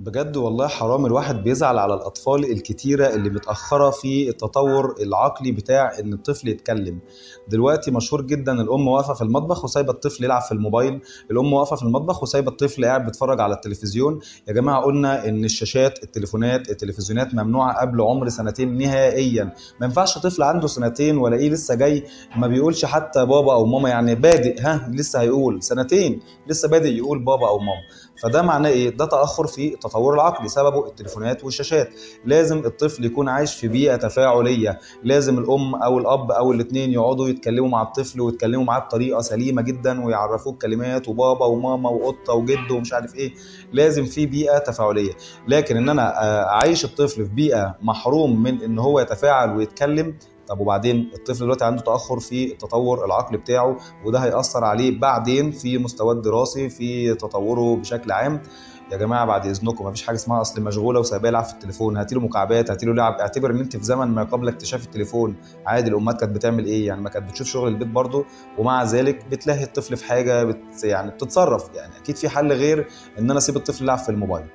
بجد والله حرام الواحد بيزعل على الأطفال الكتيرة اللي متأخرة في التطور العقلي بتاع إن الطفل يتكلم. دلوقتي مشهور جدا الأم واقفة في المطبخ وسايبة الطفل يلعب في الموبايل، الأم واقفة في المطبخ وسايبة الطفل قاعد بيتفرج على التلفزيون. يا جماعة قلنا إن الشاشات التلفزيونات ممنوعة قبل عمر سنتين نهائيا. ما ينفعش طفل عنده سنتين ولاقيه لسه جاي ما بيقولش حتى بابا أو ماما، يعني بادئ لسه هيقول سنتين، لسه بادئ يقول بابا أو ماما. فده معناه ايه؟ ده تاخر في التطور العقلي سببه التليفونات والشاشات. لازم الطفل يكون عايش في بيئه تفاعليه، لازم الام او الاب او الاثنين يقعدوا يتكلموا مع الطفل ويتكلموا معاه بطريقه سليمه جدا ويعرفوه الكلمات وبابا وماما وقطه وجد ومش عارف ايه. لازم في بيئه تفاعليه. لكن ان انا اعيش الطفل في بيئه محروم من ان هو يتفاعل ويتكلم، طب وبعدين الطفل دلوقتي عنده تاخر في التطور العقلي بتاعه، وده هيأثر عليه بعدين في مستواه الدراسي في تطوره بشكل عام. يا جماعه بعد اذنكم مفيش حاجه اسمها اصل مشغوله وسايباه يلعب في التليفون، هاتي له مكعبات، هاتي له لعب، اعتبر ان انت في زمن ما قبل اكتشاف التليفون. عادي الامهات كانت بتعمل ايه؟ يعني ما كانت بتشوف شغل البيت برضه، ومع ذلك بتلاهي الطفل في حاجه يعني بتتصرف. يعني اكيد في حل غير ان انا اسيب الطفل يلعب في الموبايل.